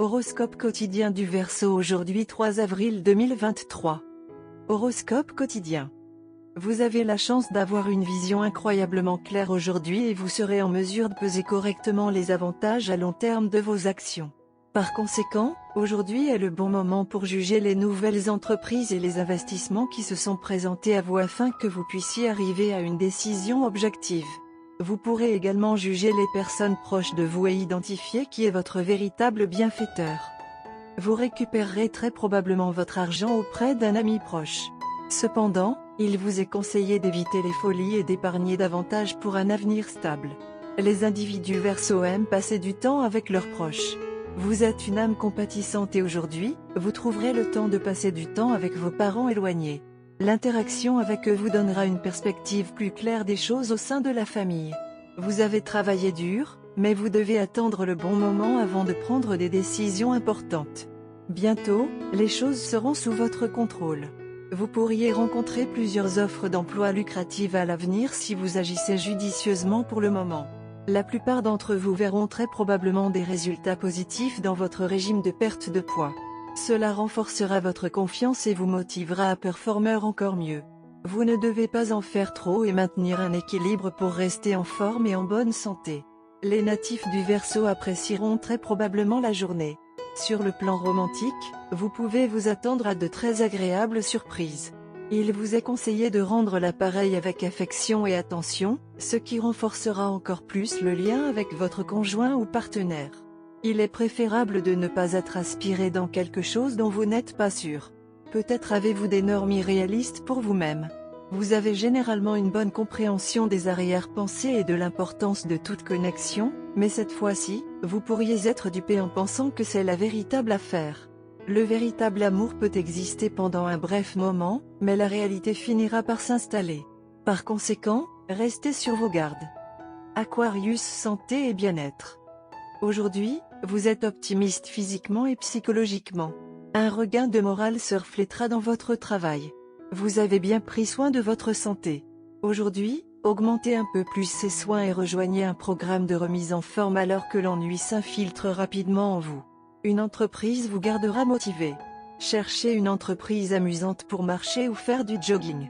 Horoscope quotidien du Verseau aujourd'hui 3 avril 2023. Horoscope quotidien. Vous avez la chance d'avoir une vision incroyablement claire aujourd'hui et vous serez en mesure de peser correctement les avantages à long terme de vos actions. Par conséquent, aujourd'hui est le bon moment pour juger les nouvelles entreprises et les investissements qui se sont présentés à vous afin que vous puissiez arriver à une décision objective. Vous pourrez également juger les personnes proches de vous et identifier qui est votre véritable bienfaiteur. Vous récupérerez très probablement votre argent auprès d'un ami proche. Cependant, il vous est conseillé d'éviter les folies et d'épargner davantage pour un avenir stable. Les individus Verseau aiment passer du temps avec leurs proches. Vous êtes une âme compatissante et aujourd'hui, vous trouverez le temps de passer du temps avec vos parents éloignés. L'interaction avec eux vous donnera une perspective plus claire des choses au sein de la famille. Vous avez travaillé dur, mais vous devez attendre le bon moment avant de prendre des décisions importantes. Bientôt, les choses seront sous votre contrôle. Vous pourriez rencontrer plusieurs offres d'emploi lucratives à l'avenir si vous agissez judicieusement pour le moment. La plupart d'entre vous verront très probablement des résultats positifs dans votre régime de perte de poids. Cela renforcera votre confiance et vous motivera à performer encore mieux. Vous ne devez pas en faire trop et maintenir un équilibre pour rester en forme et en bonne santé. Les natifs du Verseau apprécieront très probablement la journée. Sur le plan romantique, vous pouvez vous attendre à de très agréables surprises. Il vous est conseillé de rendre l'appareil avec affection et attention, ce qui renforcera encore plus le lien avec votre conjoint ou partenaire. Il est préférable de ne pas être aspiré dans quelque chose dont vous n'êtes pas sûr. Peut-être avez-vous des normes irréalistes pour vous-même. Vous avez généralement une bonne compréhension des arrière-pensées et de l'importance de toute connexion, mais cette fois-ci, vous pourriez être dupé en pensant que c'est la véritable affaire. Le véritable amour peut exister pendant un bref moment, mais la réalité finira par s'installer. Par conséquent, restez sur vos gardes. Aquarius, santé et bien-être. Aujourd'hui, vous êtes optimiste physiquement et psychologiquement. Un regain de morale se reflétera dans votre travail. Vous avez bien pris soin de votre santé. Aujourd'hui, augmentez un peu plus ces soins et rejoignez un programme de remise en forme alors que l'ennui s'infiltre rapidement en vous. Une entreprise vous gardera motivé. Cherchez une entreprise amusante pour marcher ou faire du jogging.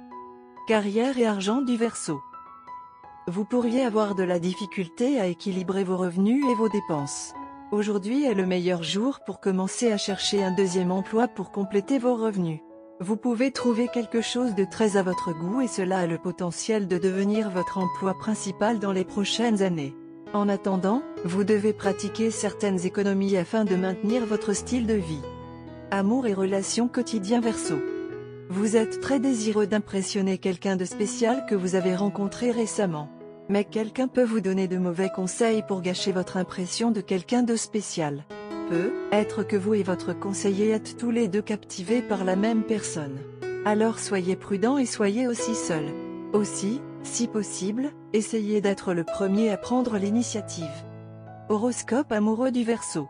Carrière et argent du Verseau. Vous pourriez avoir de la difficulté à équilibrer vos revenus et vos dépenses. Aujourd'hui est le meilleur jour pour commencer à chercher un deuxième emploi pour compléter vos revenus. Vous pouvez trouver quelque chose de très à votre goût et cela a le potentiel de devenir votre emploi principal dans les prochaines années. En attendant, vous devez pratiquer certaines économies afin de maintenir votre style de vie. Amour et relations quotidien Verseau. Vous êtes très désireux d'impressionner quelqu'un de spécial que vous avez rencontré récemment. Mais quelqu'un peut vous donner de mauvais conseils pour gâcher votre impression de quelqu'un de spécial. Peut-être que vous et votre conseiller êtes tous les deux captivés par la même personne. Alors soyez prudent et soyez aussi seul. Aussi, si possible, essayez d'être le premier à prendre l'initiative. Horoscope amoureux du Verseau.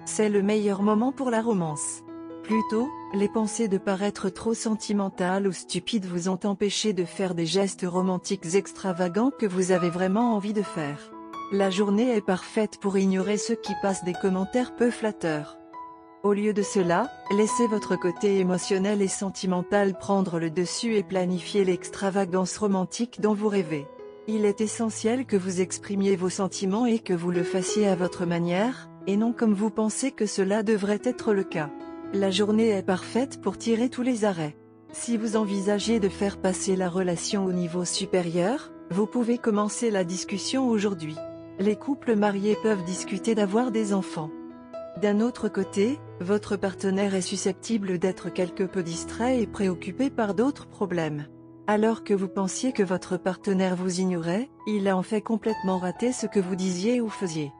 C'est le meilleur moment pour la romance. Plutôt, les pensées de paraître trop sentimentales ou stupides vous ont empêché de faire des gestes romantiques extravagants que vous avez vraiment envie de faire. La journée est parfaite pour ignorer ceux qui passent des commentaires peu flatteurs. Au lieu de cela, laissez votre côté émotionnel et sentimental prendre le dessus et planifiez l'extravagance romantique dont vous rêvez. Il est essentiel que vous exprimiez vos sentiments et que vous le fassiez à votre manière, et non comme vous pensez que cela devrait être le cas. La journée est parfaite pour tirer tous les arrêts. Si vous envisagez de faire passer la relation au niveau supérieur, vous pouvez commencer la discussion aujourd'hui. Les couples mariés peuvent discuter d'avoir des enfants. D'un autre côté, votre partenaire est susceptible d'être quelque peu distrait et préoccupé par d'autres problèmes. Alors que vous pensiez que votre partenaire vous ignorait, il a en fait complètement raté ce que vous disiez ou faisiez.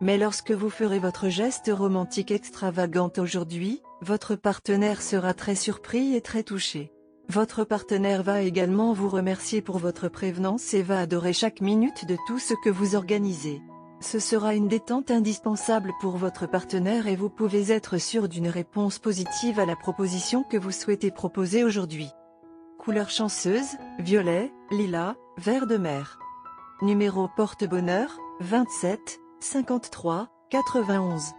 Mais lorsque vous ferez votre geste romantique extravagant aujourd'hui, votre partenaire sera très surpris et très touché. Votre partenaire va également vous remercier pour votre prévenance et va adorer chaque minute de tout ce que vous organisez. Ce sera une détente indispensable pour votre partenaire et vous pouvez être sûr d'une réponse positive à la proposition que vous souhaitez proposer aujourd'hui. Couleur chanceuse, violet, lilas, vert de mer. Numéro porte-bonheur, 27, 53, 91.